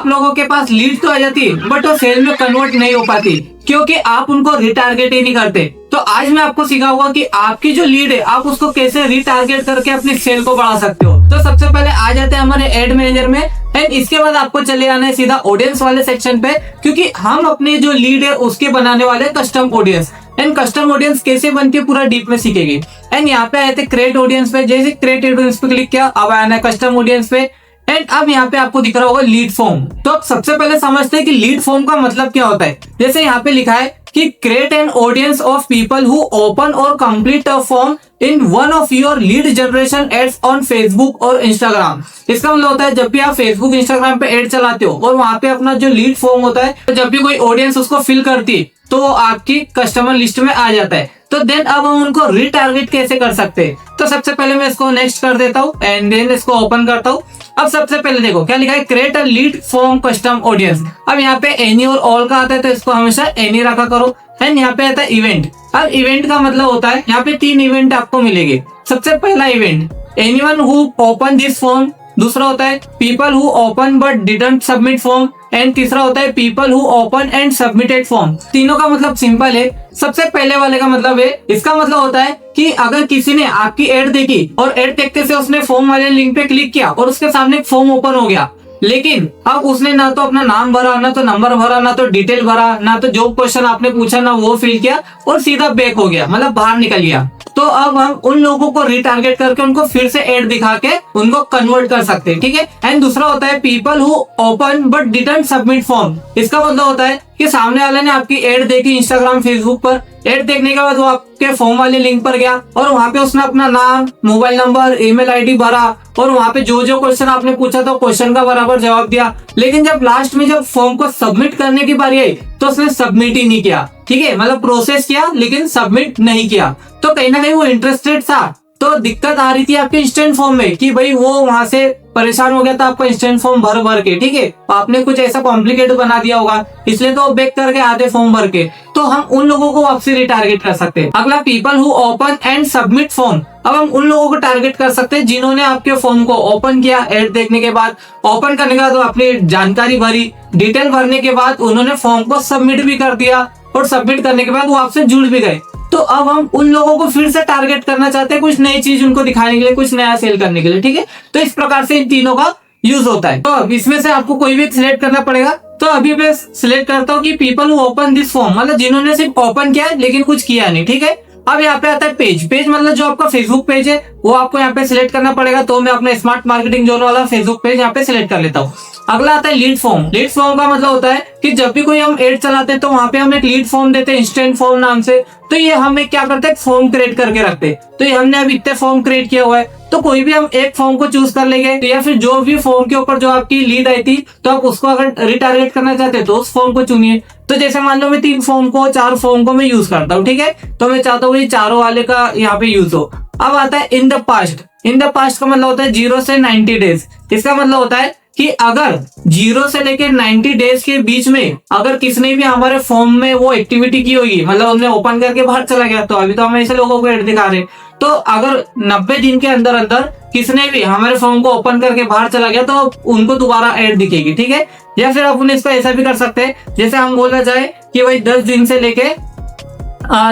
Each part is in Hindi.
आप लोगों के पास लीड तो आ जाती है बट वो सेल में कन्वर्ट नहीं हो पाती क्योंकि आप उनको रिटारगेट ही नहीं करते। तो आज मैं आपको सिखाऊंगा कि आपकी जो लीड है आप उसको कैसे रिटारगेट करके अपनी सेल को बढ़ा सकते हो। तो सबसे पहले आ जाते हैं हमारे एड मैनेजर में एंड इसके बाद आपको चले आना है सीधा ऑडियंस वाले सेक्शन पे, क्योंकि हम अपनी जो लीड है उसके बनाने वाले custom audience. And custom audience कैसे बनती है पूरा डीप में सीखेंगे। एंड यहाँ पे आए थे क्रिएट ऑडियंस पे, जैसे क्रिएट ऑडियंस पे क्लिक किया अब आना है कस्टम ऑडियंस पे एंड अब यहाँ पे आपको दिख रहा होगा लीड फॉर्म। तो अब सबसे पहले समझते हैं कि लीड फॉर्म का मतलब क्या होता है। जैसे यहाँ पे लिखा है कि create an audience of people who open और complete a form in one of your lead generation ads on Facebook और इंस्टाग्राम। इसका मतलब होता है जब भी आप फेसबुक इंस्टाग्राम पे एड चलाते हो और वहां पे अपना जो लीड फॉर्म होता है, तो जब भी कोई ऑडियंस उसको फिल करती है तो वो आपकी कस्टमर लिस्ट में आ जाता है। तो देन अब हम उनको रिटारगेट कैसे कर सकते हैं। तो सबसे पहले मैं इसको नेक्स्ट कर देता हूँ एंड देन इसको ओपन करता हूँ। अब सबसे पहले देखो क्या लिखा है, create a lead form custom audience. अब यहाँ पे एनी और ऑल का आता है तो इसको हमेशा एनी रखा करो। एंड यहाँ पे आता है इवेंट। अब इवेंट का मतलब होता है यहाँ पे 3 इवेंट आपको मिलेंगे। सबसे पहला event anyone who open this form, दूसरा होता है people who open but didn't submit form and तीसरा होता है people who open and submitted form. तीनों का मतलब सिंपल है। सबसे पहले वाले का मतलब है, इसका मतलब होता है कि अगर किसी ने आपकी एड देखी और एड देखते से उसने फॉर्म वाले लिंक पे क्लिक किया और उसके सामने फॉर्म ओपन हो गया, लेकिन अब उसने ना तो अपना नाम भरा, ना तो नंबर भरा, ना तो डिटेल भरा, ना तो जो क्वेश्चन आपने पूछा ना वो फिल किया और सीधा बैक हो गया, मतलब बाहर निकल गया। तो अब हम उन लोगों को रिटारगेट करके उनको फिर से एड दिखा के उनको कन्वर्ट कर सकते हैं, ठीक है। एंड दूसरा होता है people who open but didn't submit form. इसका मतलब होता है कि सामने वाले ने आपकी एड देखी इंस्टाग्राम फेसबुक पर, एड देखने के बाद वो आपके फॉर्म वाले लिंक पर गया और वहाँ पे उसने अपना नाम, मोबाइल नंबर, ईमेल आईडी भरा और वहाँ पे जो जो क्वेश्चन आपने पूछा था क्वेश्चन का बराबर जवाब दिया, लेकिन जब लास्ट में जब फॉर्म को सबमिट करने की बारी आई तो उसने सबमिट ही नहीं किया, ठीक है, मतलब प्रोसेस किया लेकिन सबमिट नहीं किया। तो कहीं ना कहीं वो इंटरेस्टेड था, तो दिक्कत आ रही थी आपके इंस्टेंट फॉर्म में कि भाई वो वहां से परेशान हो गया था आपका इंस्टेंट फॉर्म भर भर के, ठीक है, आपने कुछ ऐसा कॉम्प्लिकेटेड बना दिया होगा इसलिए तो बैक करके आते फॉर्म भर के। तो हम उन लोगों को वापसी रिटारगेट कर सकते हैं। अगला people who open and submit form. अब हम उन लोगों को टारगेट कर सकते हैं जिन्होंने आपके फॉर्म को ओपन किया, एड देखने के बाद, ओपन करने के बाद वो अपनी जानकारी भरी, डिटेल भरने के बाद उन्होंने फॉर्म को सबमिट भी कर दिया और सबमिट करने के बाद वो आपसे जुड़ भी गए। तो अब हम उन लोगों को फिर से टारगेट करना चाहते हैं, कुछ नई चीज उनको दिखाने के लिए, कुछ नया सेल करने के लिए, ठीक है। तो इस प्रकार से इन तीनों का यूज होता है। तो अब इसमें से आपको कोई भी सिलेक्ट करना पड़ेगा। तो अभी मैं सिलेक्ट करता हूँ कि people who open this form, मतलब जिन्होंने सिर्फ ओपन किया लेकिन कुछ किया नहीं, ठीक है। अब यहाँ पे आता है पेज। पेज मतलब जो आपका फेसबुक पेज है वो आपको यहाँ पे सिलेक्ट करना पड़ेगा। तो मैं अपना स्मार्ट मार्केटिंग जोन वाला फेसबुक पेज यहाँ पे सिलेक्ट कर लेता हूँ। अगला आता है लीड फॉर्म। लीड फॉर्म का मतलब होता है कि जब भी कोई हम एड चलाते हैं तो वहां पे हम एक लीड फॉर्म देते हैं इंस्टेंट फॉर्म नाम से। तो ये हमें क्या करते हैं, फॉर्म क्रिएट करके रखते हैं। तो ये हमने अब इतने फॉर्म क्रिएट किया हुआ है, तो कोई भी हम एक फॉर्म को चूज कर लेंगे, तो या फिर जो भी फॉर्म के ऊपर जो आपकी लीड आई थी तो आप उसको अगर रिटारगेट करना चाहते हैं तो उस फॉर्म को चुनिए। तो जैसे मान लो मैं 3 फॉर्म को 4 फॉर्म को मैं यूज करता हूँ, ठीक है, तो मैं चाहता हूँ ये चारों वाले का यहाँ पे यूज हो। अब आता है in the past. In the past का मतलब होता है 0 से 90 डेज। इसका मतलब होता है कि अगर 0 से लेकर 90 डेज के बीच में अगर किसने भी हमारे फॉर्म में वो एक्टिविटी की होगी, मतलब उन्हें ओपन करके बाहर चला गया, तो अभी तो हम ऐसे लोगों को एड दिखा रहे, तो अगर 90 दिन के अंदर अंदर किसने भी हमारे फॉर्म को ओपन करके बाहर चला गया तो उनको दोबारा एड दिखेगी, ठीक है। या फिर अपन इसको ऐसा भी कर सकते हैं, जैसे हम बोला जाए कि भाई 10 दिन से लेके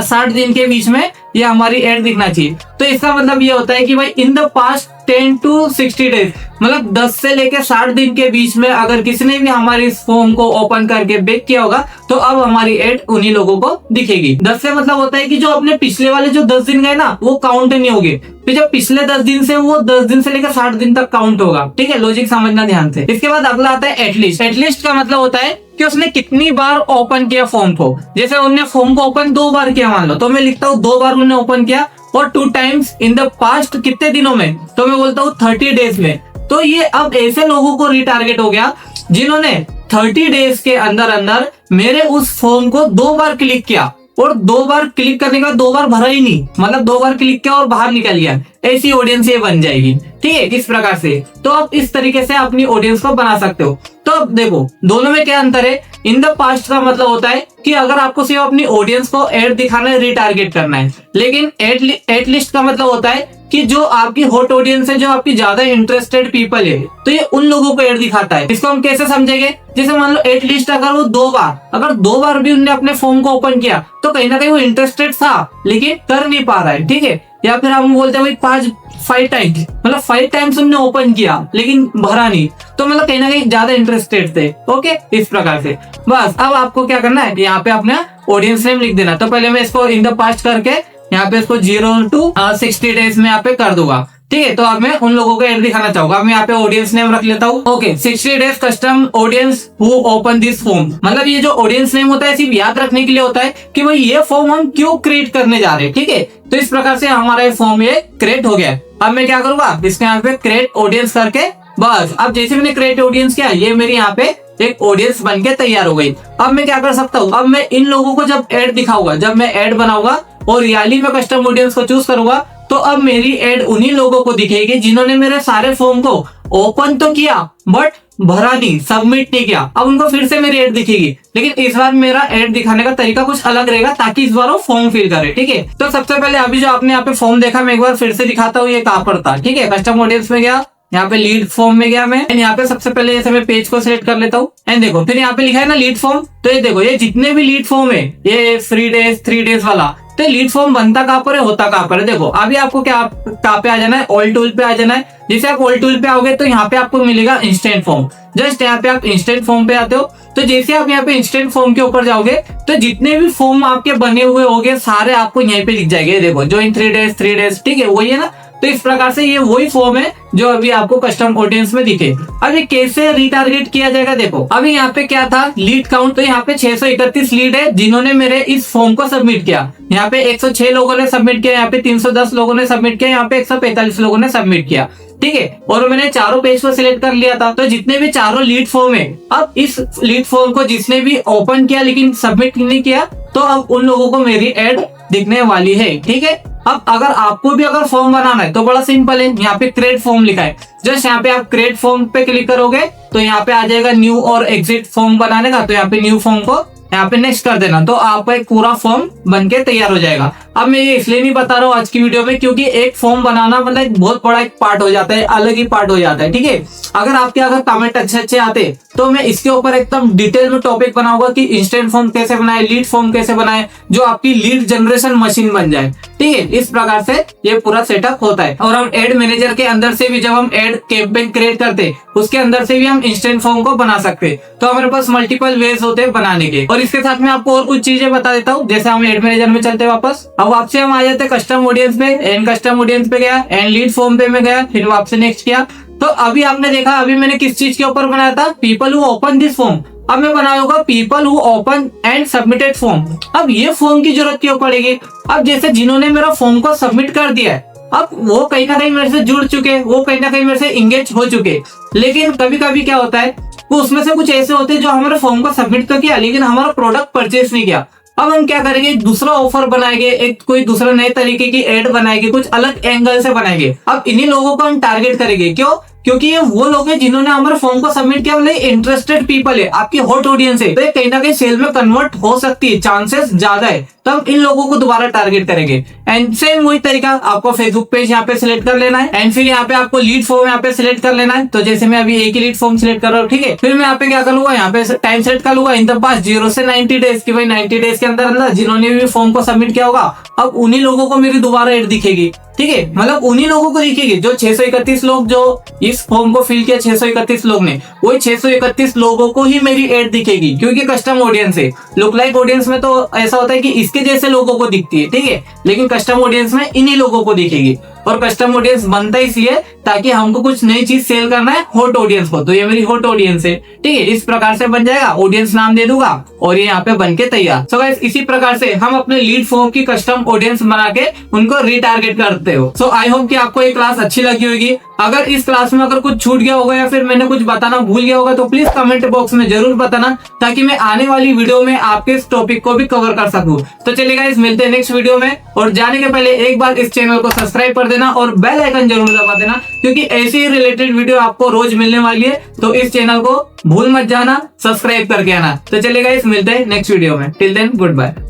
60 दिन के बीच में ये हमारी एड दिखना चाहिए। तो इसका मतलब ये होता है कि भाई in the past 10 to 60 days, मतलब 10 से लेके 60 दिन के बीच में अगर किसी भी हमारी इस फॉर्म को ओपन करके बैक किया होगा तो अब हमारी एड उन्हीं लोगों को दिखेगी। 10 से मतलब होता है कि जो अपने पिछले वाले जो 10 दिन गए ना वो काउंट नहीं होंगे, फिर जो पिछले 10 दिन से वो 10 दिन से लेकर 60 दिन तक काउंट होगा, ठीक है। लॉजिक समझना ध्यान से। इसके बाद अगला आता है एटलीस्ट। एटलीस्ट का मतलब होता है कि उसने कितनी बार ओपन किया फॉर्म को। जैसे उन्होंने फॉर्म को ओपन 2 बार किया मान लो, तो मैं लिखता हूँ 2 बार उन्होंने ओपन किया और 2 टाइम्स इन द पास्ट कितने दिनों में, तो मैं बोलता हूँ 30 डेज में। तो ये अब ऐसे लोगों को रिटारगेट हो गया जिन्होंने 30 डेज के अंदर अंदर मेरे उस फॉर्म को 2 बार क्लिक किया और 2 बार क्लिक करने के बाद 2 बार भरा ही नहीं, मतलब 2 बार क्लिक किया और बाहर निकल गया। ऐसी ऑडियंस ये बन जाएगी, ठीक है, इस प्रकार से। तो आप इस तरीके से अपनी ऑडियंस को बना सकते हो। तो अब देखो दोनों में क्या अंतर है। इन द पास्ट का मतलब होता है कि अगर आपको सिर्फ अपनी ऑडियंस को एड दिखाना है, रिटारगेट करना है, लेकिन एट लिस्ट का मतलब होता है कि कि जो आपकी हॉट ऑडियंस है, जो आपकी ज्यादा इंटरेस्टेड पीपल है, तो ये उन लोगों को ऐड दिखाता है। इसको हम कैसे समझेंगे? जैसे मान लो एटलीस्ट अगर वो अगर दो बार भी उनने अपने फॉर्म को ओपन किया तो कहीं ना कहीं वो इंटरेस्टेड था लेकिन कर नहीं पा रहा है, ठीक है। या फिर हम बोलते हैं भाई 5 टाइम्स, मतलब 5 टाइम्स उनने ओपन किया लेकिन भरा नहीं, तो मतलब कहीं ना कहीं ज्यादा इंटरेस्टेड थे। ओके, इस प्रकार से। बस अब आपको क्या करना है, यहाँ पे अपना ऑडियंस नेम लिख देना। तो पहले मैं इसको इन द पास्ट करके यहाँ पे इसको 0 to 60 डेज में यहाँ पे कर दूंगा, ठीक है। तो अब मैं उन लोगों को ऐड दिखाना चाहूंगा। अब मैं यहाँ पे ऑडियंस नेम रख लेता हूँ। Okay, 60 days custom audience who open this form. मतलब ये जो ऑडियंस नेम होता है सिर्फ याद रखने के लिए होता है कि भाई ये फॉर्म हम क्यों क्रिएट करने जा रहे हैं, ठीक है। तो इस प्रकार से हमारा ये फॉर्म ये क्रिएट हो गया। अब मैं क्या करूंगा, इसके यहाँ पे क्रिएट ऑडियंस करके बस अब जैसे मैंने क्रिएट ऑडियंस किया, ये मेरी यहाँ पे एक ऑडियंस बन के तैयार हो गई। अब मैं क्या कर सकता हूँ, अब मैं इन लोगों को जब ऐड दिखाऊंगा, जब मैं ऐड बनाऊंगा और रियली में कस्टम ऑडियंस को चूज करूंगा, तो अब मेरी ऐड उन्हीं लोगों को दिखेगी जिन्होंने मेरे सारे फॉर्म को ओपन तो किया बट भरा नहीं, सबमिट नहीं किया। अब उनको फिर से मेरी ऐड दिखेगी, लेकिन इस बार मेरा ऐड दिखाने का तरीका कुछ अलग रहेगा ताकि इस बार वो फॉर्म फिल करे, ठीक है। तो सबसे पहले अभी जो आपने यहाँ पे फॉर्म देखा, मैं एक बार फिर से दिखाता हूँ ये कहाँ पर था, ठीक है। कस्टम ऑडियंस में गया, यहाँ पे लीड फॉर्म में गया मैं, यहाँ पे सबसे पहले जैसे मैं पेज को सिलेक्ट कर लेता हूँ एंड देखो फिर यहाँ पे लिखा है ना लीड फॉर्म। तो ये देखो ये जितने भी लीड फॉर्म है, ये 3 डेज वाला, तो लीड फॉर्म बनता कहाँ पर है, होता कहाँ पर है। देखो अभी आपको क्या कहाँ पे आ जाना है, ऑल टूल पे आ जाना है। जैसे आप ऑल टूल पे आओगे तो यहाँ पे आपको मिलेगा इंस्टेंट फॉर्म। जस्ट यहाँ पे आप इंस्टेंट फॉर्म पे आते हो, तो जैसे आप यहाँ पे इंस्टेंट फॉर्म के ऊपर जाओगे तो जितने भी फॉर्म आपके बने हुए होंगे सारे आपको यहीं पे दिख जाएंगे। देखो जो इन 3 डेज, ठीक है, वही है ना। तो इस प्रकार से ये वही फॉर्म है जो अभी आपको कस्टम ऑडियंस में दिखे। अब ये कैसे रिटारगेट किया जाएगा, देखो अभी यहाँ पे क्या था, लीड काउंट, तो यहाँ पे 631 लीड है जिन्होंने मेरे इस फॉर्म को सबमिट किया। यहाँ पे 106 लोगों ने सबमिट किया, यहाँ पे 310 लोगों ने सबमिट किया, यहाँ पे 145 लोगों ने सबमिट किया, ठीक है। और मैंने चारों पेज को सिलेक्ट कर लिया था। तो जितने भी चारों लीड फॉर्म है, अब इस लीड फॉर्म को जिसने भी ओपन किया लेकिन सबमिट नहीं किया, तो अब उन लोगों को मेरी एड दिखने वाली है, ठीक है। अब अगर आपको भी अगर फॉर्म बनाना है तो बड़ा सिंपल है, यहाँ पे क्रिएट फॉर्म लिखा है। जस्ट यहाँ पे आप क्रिएट फॉर्म पे क्लिक करोगे तो यहाँ पे आ जाएगा न्यू और एग्जिट फॉर्म बनाने का। तो यहाँ पे न्यू फॉर्म को यहाँ पे नेक्स्ट कर देना, तो आपका एक पूरा फॉर्म बन के तैयार हो जाएगा। अब मैं ये इसलिए नहीं बता रहा हूँ आज की वीडियो में क्योंकि एक फॉर्म बनाना मतलब एक बहुत बड़ा एक पार्ट हो जाता है, अलग ही पार्ट हो जाता है, ठीक है। अगर आपके अगर कमेंट अच्छे आते तो मैं इसके ऊपर एकदम डिटेल में टॉपिक बनाऊंगा कि इंस्टेंट फॉर्म कैसे बनाए, लीड फॉर्म कैसे बनाए, जो आपकी लीड जनरेशन मशीन बन जाए, ठीक है। इस प्रकार से ये पूरा सेटअप होता है। और हम एड मैनेजर के अंदर से भी जब हम एड कैंपेन क्रिएट करते उसके अंदर से भी हम इंस्टेंट फॉर्म को बना सकते। तो हमारे पास मल्टीपल वेज होते हैं बनाने के। और इसके साथ में आपको और कुछ चीजें बता देता हूँ। जैसे हम एड मैनेजर में चलते वापस, अब वापसी हम आ जाते हैं कस्टम ऑडियंस पे, एंड कस्टम ऑडियंस पे गया, एंड लीड फॉर्म पे में गया, फिर वापसी नेक्स्ट किया। तो अभी आपने देखा अभी मैंने किस चीज के ऊपर बनाया था, people who open this form. अब मैं बनाऊंगा people who open and submitted form. अब ये फॉर्म की जरूरत क्यों पड़ेगी, अब जैसे जिन्होंने मेरा फॉर्म को सबमिट कर दिया है, अब वो कहीं ना कहीं मेरे से जुड़ चुके, वो कहीं ना कहीं मेरे से इंगेज हो चुके। लेकिन कभी कभी क्या होता है, वो उसमें से कुछ ऐसे होते हैं जो हमारे फॉर्म को सबमिट तो किया लेकिन हमारा प्रोडक्ट परचेज नहीं किया। अब हम क्या करेंगे, दूसरा ऑफर बनाएंगे, एक कोई दूसरा नए तरीके की एड बनाएंगे, कुछ अलग एंगल से बनाएंगे। अब इन्हीं लोगों को हम टारगेट करेंगे। क्यों? क्योंकि ये वो लोग हैं जिन्होंने हमारे फॉर्म को सबमिट किया, मतलब इंटरेस्टेड पीपल है, आपकी हॉट ऑडियंस है, तो ये कहीं ना कहीं सेल में कन्वर्ट हो सकती है, चांसेस ज्यादा है। तो हम इन लोगों को दोबारा टारगेट करेंगे। एंड सेम वही तरीका, आपको फेसबुक पेज यहाँ पे सिलेक्ट कर लेना है, एंड फिर यहाँ पे आपको लीड फॉर्म यहाँ पे सिलेक्ट कर लेना है। तो जैसे मैं अभी एक ही लीड फॉर्म सिलेक्ट कर रहा हूँ, ठीक है। फिर मैं यहाँ पे क्या करूंगा, यहाँ पे टाइम सेट कर लूंगा इन द पास 0 से 90 डेज की, भाई 90 डेज के अंदर जिन्होंने भी फॉर्म को सबमिट किया होगा, अब उन्हीं लोगों को मेरी दोबारा एड दिखेगी, ठीक है। मतलब उन्हीं लोगों को दिखेगी जो 631 लोग जो इस फॉर्म को फिल किया, 631 लोग ने, वही 631 लोगों को ही मेरी एड दिखेगी क्योंकि कस्टम ऑडियंस है। लुक लाइक ऑडियंस में तो ऐसा होता है कि इसके जैसे लोगों को दिखती है, ठीक है, लेकिन कस्टम ऑडियंस में इन्हीं लोगों को दिखेगी। और कस्टम ऑडियंस बनता इसलिए ताकि हमको कुछ नई चीज सेल करना है हॉट ऑडियंस को, तो ये मेरी हॉट ऑडियंस है, ठीक है। इस प्रकार से बन जाएगा, ऑडियंस नाम दे दूंगा और ये यहाँ पे बन के तैयार। सो गाइस इसी प्रकार से हम अपने लीड फॉर्म की कस्टम ऑडियंस बना के उनको रिटारगेट करते हो। सो आई होप कि आपको ये क्लास अच्छी लगी होगी। अगर इस क्लास में अगर कुछ छूट गया होगा या फिर मैंने कुछ बताना भूल गया होगा तो प्लीज कमेंट बॉक्स में जरूर बताना, ताकि मैं आने वाली वीडियो में आपके इस टॉपिक को भी कवर कर सकूं। तो चलिए गाइस मिलते हैं नेक्स्ट वीडियो में, और जाने के पहले एक बार इस चैनल को सब्सक्राइब कर देना और बेल आइकन जरूर दबा देना, क्योंकि ऐसी ही रिलेटेड वीडियो आपको रोज मिलने वाली है। तो इस चैनल को भूल मत जाना, सब्सक्राइब करके आना। तो चलिए गाइस मिलते हैं नेक्स्ट वीडियो में, टिल देन गुड बाय।